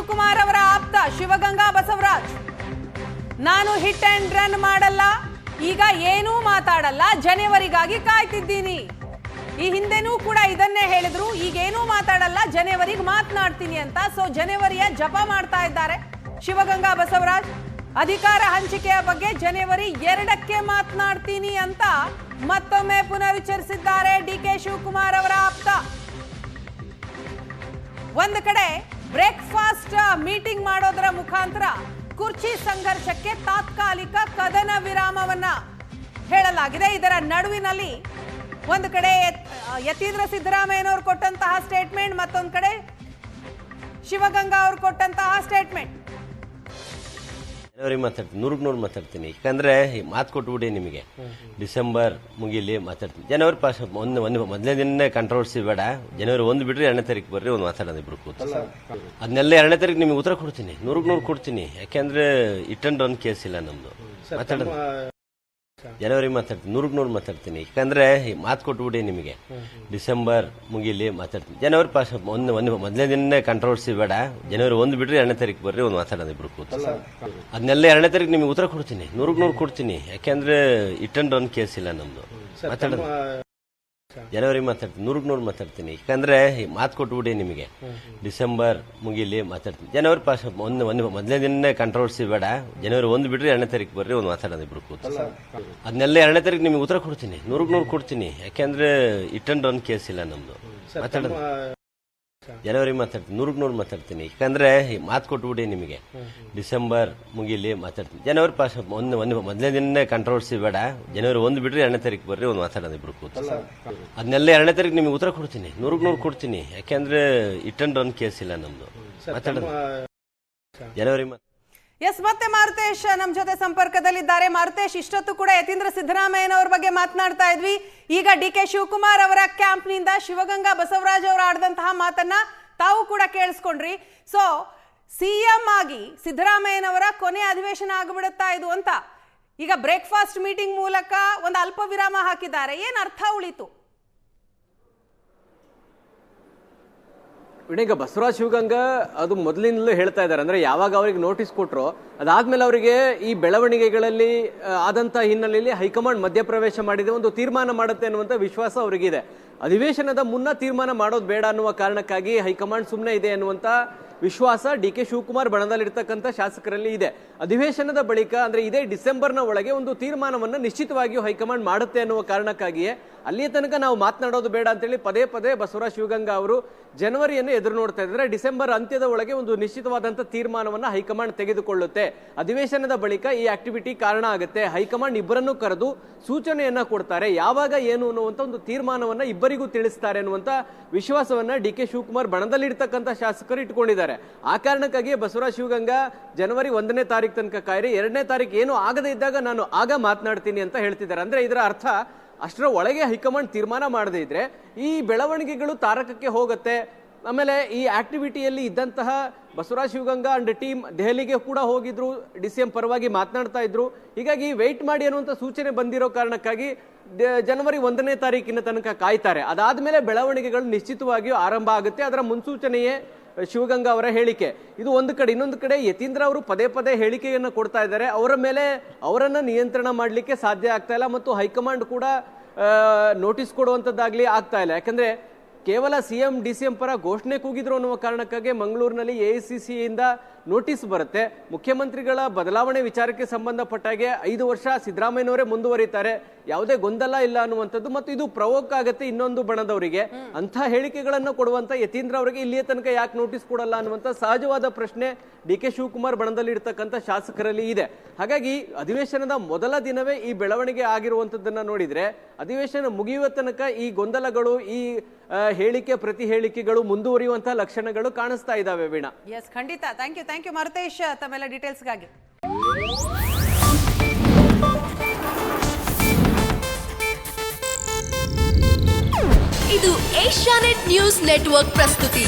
ಶಿವಕುಮಾರ್ ಅವರ ಆಪ್ತ ಶಿವಗಂಗಾ ಬಸವರಾಜ್, ನಾನು ಹಿಟ್ ಅಂಡ್ ರನ್ ಮಾಡಲ್ಲ, ಈಗ ಏನೂ ಮಾತಾಡಲ್ಲ, ಜನವರಿಗಾಗಿ ಕಾಯ್ತಿದ್ದೀನಿ. ಈ ಹಿಂದೆನೂ ಕೂಡ ಇದನ್ನೇ ಹೇಳಿದ್ರು, ಈಗೇನೂ ಮಾತಾಡಲ್ಲ, ಜನವರಿಗೆ ಮಾತನಾಡ್ತೀನಿ ಅಂತ. ಸೊ ಜನವರಿಯ ಜಪ ಮಾಡ್ತಾ ಇದ್ದಾರೆ ಶಿವಗಂಗಾ ಬಸವರಾಜ್. ಅಧಿಕಾರ ಹಂಚಿಕೆಯ ಬಗ್ಗೆ ಜನವರಿ 2ಕ್ಕೆ ಮಾತನಾಡ್ತೀನಿ ಅಂತ ಮತ್ತೊಮ್ಮೆ ಪುನರುಚ್ಚರಿಸಿದ್ದಾರೆ ಡಿಕೆ ಶಿವಕುಮಾರ್ ಅವರ ಆಪ್ತ. ಒಂದು ಕಡೆ ಬ್ರೇಕ್ಫಾಸ್ಟ್ ಮೀಟಿಂಗ್ ಮಾಡೋದರ ಮುಖಾಂತರ ಕುರ್ಚಿ ಸಂಘರ್ಷಕ್ಕೆ ತಾತ್ಕಾಲಿಕ ಕದನ ವಿರಾಮವನ್ನ ಹೇಳಲಾಗಿದೆ. ಇದರ ನಡುವಿನಲ್ಲಿ ಒಂದು ಕಡೆ ಯತೀಂದ್ರ ಸಿದ್ದರಾಮಯ್ಯನವರು ಕೊಟ್ಟಂತಹ ಸ್ಟೇಟ್ಮೆಂಟ್, ಮತ್ತೊಂದು ಕಡೆ ಶಿವಗಂಗಾ ಅವರು ಕೊಟ್ಟಂತಹ ಸ್ಟೇಟ್ಮೆಂಟ್. ಜನವರಿ ಮಾತಾಡ್ತೀನಿ, 100 ಮಾತಾಡ್ತೀನಿ. ಯಾಕಂದ್ರೆ ಮಾತು ಕೊಟ್ಬಿಡಿ, ನಿಮಗೆ ಡಿಸೆಂಬರ್ ಮುಗಿಲಿ ಮಾತಾಡ್ತೀನಿ. ಜನವರಿ ಪಾಸ್ ಮೊದಲನೇ ದಿನ ಕಾಂಟ್ರವರ್ಸಿ ಬೇಡ. ಜನವರಿ 1 ಬಿಟ್ರೆ 2ನೇ ತಾರೀಕು ಬರ್ರಿ, ಒಂದು ಮಾತಾಡೋದು ಇಬ್ರು ಕೂತು. ಅದನ್ನೆಲ್ಲ 2ನೇ ತಾರೀಕು ನಿಮಗೆ ಉತ್ತರ ಕೊಡ್ತೀನಿ, 100 ಕೊಡ್ತೀನಿ. ಯಾಕೆಂದ್ರೆ ಇಟ್ ಅಂಡ್ ರನ್ ಕೇಸ್ ಇಲ್ಲ ನಮ್ದು. ಮಾತಾಡೋದು ಜನವರಿ ಮಾತಾಡ್ತೀನಿ, 100 ಮಾತಾಡ್ತೀನಿ. ಯಾಕಂದ್ರೆ ಮಾತು ಕೊಟ್ಬಿಡಿ, ನಿಮಗೆ ಡಿಸೆಂಬರ್ ಮುಗಿಲಿ ಮಾತಾಡ್ತೀನಿ. ಜನವರಿ ಪಾಸ್ ಮೊದಲನೇ ದಿನ ಕಾಂಟ್ರವರ್ಸಿ ಬೇಡ. ಜನವರಿ 1 ಬಿಟ್ರೆ 2ನೇ ತಾರೀಕು ಬರ್ರಿ, ಒಂದು ಮಾತಾಡೋದು ಇಬ್ರು ಕೂತು. ಅದನ್ನೆಲ್ಲ 2ನೇ ತಾರೀಕು ನಿಮಗೆ ಉತ್ತರ ಕೊಡ್ತೀನಿ, 100 ಕೊಡ್ತೀನಿ. ಯಾಕೆಂದ್ರೆ ಇಟ್ ಅಂಡ್ ರನ್ ಕೇಸ್ ಇಲ್ಲ ನಮ್ದು. ಮಾತಾಡೋದು ಜನವರಿ ಮಾತಾಡ್ತೀನಿ, 100 ಮಾತಾಡ್ತೀನಿ. ಯಾಕಂದ್ರೆ ಮಾತು ಕೊಟ್ಬಿಡಿ, ನಿಮಗೆ ಡಿಸೆಂಬರ್ ಮುಗಿಲಿ ಮಾತಾಡ್ತೀನಿ. ಜನವರಿ ಪಾಸ್ ಮೊದಲನೇ ದಿನ ಕಾಂಟ್ರವರ್ಸಿ ಬೇಡ. ಜನವರಿ 1 ಬಿಟ್ರೆ 2ನೇ ತಾರೀಕು ಬರ್ರಿ, ಒಂದು ಮಾತಾಡೋದು ಇಬ್ರು ಕೂತು. ಅದನ್ನೆಲ್ಲ 2ನೇ ತಾರೀಕು ನಿಮಗೆ ಉತ್ತರ ಕೊಡ್ತೀನಿ, 100 ಕೊಡ್ತೀನಿ. ಯಾಕೆಂದ್ರೆ ಇಟ್ ಅಂಡ್ ರನ್ ಕೇಸ್ ಇಲ್ಲ ನಮ್ದು. ಮಾತಾಡೋದು ಜನವರಿ ಮಾತಾಡ್ತೀನಿ, 100 ಮಾತಾಡ್ತೀನಿ. ಯಾಕಂದ್ರೆ ಮಾತು ಕೊಟ್ಬಿಡಿ, ನಿಮಗೆ ಡಿಸೆಂಬರ್ ಮುಗಿಲಿ ಮಾತಾಡ್ತೀನಿ. ಜನವರಿ ಪಾಸ್ ಮೊದಲನೇ ದಿನ ಕಾಂಟ್ರವರ್ಸಿ ಬೇಡ. ಜನವರಿ 1 ಬಿಟ್ರೆ 2ನೇ ತಾರೀಕು ಬರ್ರಿ, ಒಂದು ಮಾತಾಡೋದು ಇಬ್ರು ಕೂತು. ಅದನ್ನೆಲ್ಲ 2ನೇ ತಾರೀಕು ನಿಮಗೆ ಉತ್ತರ ಕೊಡ್ತೀನಿ, 100 ಕೊಡ್ತೀನಿ. ಯಾಕೆಂದ್ರೆ ಇಟ್ ಅಂಡ್ ರನ್ ಕೇಸ್ ಇಲ್ಲ ನಮ್ದು. ಮಾತಾಡೋದು ಜನವರಿ ಎಸ್, ಮತ್ತೆ ಮಾರುತೇಶ್ ನಮ್ಮ ಜೊತೆ ಸಂಪರ್ಕದಲ್ಲಿದ್ದಾರೆ. ಮಾರುತೇಶ್, ಇಷ್ಟೊತ್ತು ಕೂಡ ಯತೀಂದ್ರ ಸಿದ್ದರಾಮಯ್ಯನವರ ಬಗ್ಗೆ ಮಾತನಾಡ್ತಾ ಇದ್ವಿ. ಈಗ ಡಿಕೆ ಶಿವಕುಮಾರ್ ಅವರ ಕ್ಯಾಂಪ್ನಿಂದ ಶಿವಗಂಗಾ ಬಸವರಾಜ್ ಅವರು ಆಡಿದಂತಹ ಮಾತನ್ನ ತಾವು ಕೂಡ ಕೇಳಿಸ್ಕೊಂಡ್ರಿ. ಸೊ ಸಿಎಂ ಆಗಿ ಸಿದ್ದರಾಮಯ್ಯನವರ ಕೊನೆ ಅಧಿವೇಶನ ಆಗಿಬಿಡುತ್ತಾ ಇದು ಅಂತ ಈಗ ಬ್ರೇಕ್ಫಾಸ್ಟ್ ಮೀಟಿಂಗ್ ಮೂಲಕ ಒಂದು ಅಲ್ಪ ವಿರಾಮ ಹಾಕಿದ್ದಾರೆ. ಏನ್ ಅರ್ಥ ಉಳಿತು? ಈಗ ಬಸವರಾಜ್ ಶಿವಗಂಗಾ ಅದು ಮೊದಲಿಂದಲೂ ಹೇಳ್ತಾ ಇದ್ದಾರೆ, ಅಂದ್ರೆ ಯಾವಾಗ ಅವರಿಗೆ ನೋಟಿಸ್ ಕೊಟ್ಟರು ಅದಾದ್ಮೇಲೆ ಅವರಿಗೆ ಈ ಬೆಳವಣಿಗೆಗಳಲ್ಲಿ ಆದಂತ ಹಿನ್ನೆಲೆಯಲ್ಲಿ ಹೈಕಮಾಂಡ್ ಮಧ್ಯಪ್ರವೇಶ ಮಾಡಿದೆ, ಒಂದು ತೀರ್ಮಾನ ಮಾಡುತ್ತೆ ಅನ್ನುವಂಥ ವಿಶ್ವಾಸ ಅವರಿಗಿದೆ. ಅಧಿವೇಶನದ ಮುನ್ನ ತೀರ್ಮಾನ ಮಾಡೋದು ಬೇಡ ಅನ್ನುವ ಕಾರಣಕ್ಕಾಗಿ ಹೈಕಮಾಂಡ್ ಸುಮ್ಮನೆ ಇದೆ ಅನ್ನುವಂಥ ವಿಶ್ವಾಸ ಡಿ ಕೆ ಶಿವಕುಮಾರ್ ಬಣದಲ್ಲಿರ್ತಕ್ಕಂಥ ಶಾಸಕರಲ್ಲಿ ಇದೆ. ಅಧಿವೇಶನದ ಬಳಿಕ ಅಂದ್ರೆ ಇದೇ ಡಿಸೆಂಬರ್ನ ಒಳಗೆ ಒಂದು ತೀರ್ಮಾನವನ್ನು ನಿಶ್ಚಿತವಾಗಿಯೂ ಹೈಕಮಾಂಡ್ ಮಾಡುತ್ತೆ ಅನ್ನುವ ಕಾರಣಕ್ಕಾಗಿಯೇ ಅಲ್ಲಿಯ ತನಕ ನಾವು ಮಾತನಾಡೋದು ಬೇಡ ಅಂತೇಳಿ ಪದೇ ಪದೇ ಬಸವರಾಜ್ ಶಿವಗಂಗಾ ಅವರು ಜನವರಿಯನ್ನು ಎದುರು ನೋಡ್ತಾ ಇದ್ದಾರೆ. ಡಿಸೆಂಬರ್ ಅಂತ್ಯದ ಒಳಗೆ ಒಂದು ನಿಶ್ಚಿತವಾದಂಥ ತೀರ್ಮಾನವನ್ನು ಹೈಕಮಾಂಡ್ ತೆಗೆದುಕೊಳ್ಳುತ್ತೆ. ಅಧಿವೇಶನದ ಬಳಿಕ ಈ ಆಕ್ಟಿವಿಟಿ ಕಾರಣ ಆಗುತ್ತೆ. ಹೈಕಮಾಂಡ್ ಇಬ್ಬರನ್ನು ಕರೆದು ಸೂಚನೆಯನ್ನ ಕೊಡ್ತಾರೆ, ಯಾವಾಗ ಏನು ಅನ್ನುವಂಥ ಒಂದು ತೀರ್ಮಾನವನ್ನ ಇಬ್ಬರಿಗೂ ತಿಳಿಸ್ತಾರೆ ಅನ್ನುವಂಥ ವಿಶ್ವಾಸವನ್ನ ಡಿ ಕೆ ಶಿವಕುಮಾರ್ ಬಣದಲ್ಲಿರ್ತಕ್ಕಂಥ ಶಾಸಕರು ಇಟ್ಕೊಂಡಿದ್ದಾರೆ. ಆ ಕಾರಣಕ್ಕಾಗಿ ಬಸವರಾಜ್ ಶಿವಗಂಗಾ ಜನವರಿ 1ನೇ ತಾರೀಕು ತನಕ ಕಾಯಿರಿ, 2ನೇ ತಾರೀಕು ಏನು ಆಗದೇ ಇದ್ದಾಗ ನಾನು ಆಗ ಮಾತನಾಡ್ತೀನಿ ಅಂತ ಹೇಳ್ತಿದ್ದಾರೆ. ಅಂದ್ರೆ ಇದರ ಅರ್ಥ ಅಷ್ಟರ ಒಳಗೆ ಹೈಕಮಾಂಡ್ ತೀರ್ಮಾನ ಮಾಡದೇ ಇದ್ರೆ ಈ ಬೆಳವಣಿಗೆಗಳು ತಾರಕಕ್ಕೆ ಹೋಗುತ್ತೆ. ಆಮೇಲೆ ಈ ಆಕ್ಟಿವಿಟಿಯಲ್ಲಿ ಇದ್ದಂತಹ ಬಸವರಾಜ್ ಶಿವಗಂಗಾ ಅಂಡ್ ಟೀಮ್ ದೆಹಲಿಗೆ ಕೂಡ ಹೋಗಿದ್ರು, ಡಿಸಿಎಂ ಪರವಾಗಿ ಮಾತನಾಡ್ತಾ ಇದ್ರು. ಹೀಗಾಗಿ ವೇಟ್ ಮಾಡಿ ಅನ್ನುವಂಥ ಸೂಚನೆ ಬಂದಿರೋ ಕಾರಣಕ್ಕಾಗಿ ಜನವರಿ 1ನೇ ತಾರೀಕಿನ ತನಕ ಕಾಯ್ತಾರೆ. ಅದಾದ್ಮೇಲೆ ಬೆಳವಣಿಗೆಗಳು ನಿಶ್ಚಿತವಾಗಿಯೂ ಆರಂಭ ಆಗುತ್ತೆ. ಅದರ ಮುನ್ಸೂಚನೆಯೇ ಶಿವಗಂಗಾ ಅವರ ಹೇಳಿಕೆ. ಇದು ಒಂದು ಕಡೆ. ಇನ್ನೊಂದು ಕಡೆ ಯತೀಂದ್ರ ಅವರು ಪದೇ ಪದೇ ಹೇಳಿಕೆಯನ್ನು ಕೊಡ್ತಾ ಇದ್ದಾರೆ. ಅವರ ಮೇಲೆ ಅವರನ್ನ ನಿಯಂತ್ರಣ ಮಾಡಲಿಕ್ಕೆ ಸಾಧ್ಯ ಆಗ್ತಾ ಇಲ್ಲ ಮತ್ತು ಹೈಕಮಾಂಡ್ ಕೂಡ ನೋಟಿಸ್ ಕೊಡುವಂಥದ್ದಾಗ್ಲಿ ಆಗ್ತಾ ಇಲ್ಲ. ಯಾಕಂದ್ರೆ ಕೇವಲ ಸಿಎಂ ಡಿಸಿಎಂ ಪರ ಘೋಷಣೆ ಕೂಗಿದ್ರು ಅನ್ನುವ ಕಾರಣಕ್ಕಾಗಿ ಮಂಗಳೂರಿನಲ್ಲಿ ಎಐಸಿಸಿಯಿಂದ ನೋಟಿಸ್ ಬರುತ್ತೆ. ಮುಖ್ಯಮಂತ್ರಿಗಳ ಬದಲಾವಣೆ ವಿಚಾರಕ್ಕೆ ಸಂಬಂಧಪಟ್ಟಾಗೆ 5 ವರ್ಷ ಸಿದ್ದರಾಮಯ್ಯನವರೇ ಮುಂದುವರಿತಾರೆ, ಯಾವುದೇ ಗೊಂದಲ ಇಲ್ಲ ಅನ್ನುವಂಥದ್ದು ಮತ್ತು ಇದು ಪ್ರವೋಕ್ ಆಗುತ್ತೆ ಇನ್ನೊಂದು ಬಣದವರಿಗೆ. ಅಂಥ ಹೇಳಿಕೆಗಳನ್ನು ಕೊಡುವಂತ ಯತೀಂದ್ರ ಅವರಿಗೆ ಇಲ್ಲಿಯ ತನಕ ಯಾಕೆ ನೋಟಿಸ್ ಕೊಡಲ್ಲ ಅನ್ನುವಂಥ ಸಹಜವಾದ ಪ್ರಶ್ನೆ ಡಿ ಕೆ ಶಿವಕುಮಾರ್ ಬಣದಲ್ಲಿ ಇರ್ತಕ್ಕಂಥ ಶಾಸಕರಲ್ಲಿ ಇದೆ. ಹಾಗಾಗಿ ಅಧಿವೇಶನದ ಮೊದಲ ದಿನವೇ ಈ ಬೆಳವಣಿಗೆ ಆಗಿರುವಂತದ್ದನ್ನ ನೋಡಿದ್ರೆ ಅಧಿವೇಶನ ಮುಗಿಯುವ ತನಕ ಈ ಗೊಂದಲಗಳು, ಈ ಹೇಳಿಕೆ ಪ್ರತಿ ಹೇಳಿಕೆಗಳು ಮುಂದುವರಿಯುವಂತಹ ಲಕ್ಷಣಗಳು ಕಾಣಿಸ್ತಾ ಇದಾವೆ. ವೀಣಾ, ಎಸ್, ಖಂಡಿತ. ಥ್ಯಾಂಕ್ ಯು ಮಾರುತೇಶ್ ತಮ್ಮೆಲ್ಲ ಡೀಟೇಲ್ಸ್ಗಾಗಿ. ಇದು ಏಷ್ಯಾನೆಟ್ ನ್ಯೂಸ್ ನೆಟ್ವರ್ಕ್ ಪ್ರಸ್ತುತಿ.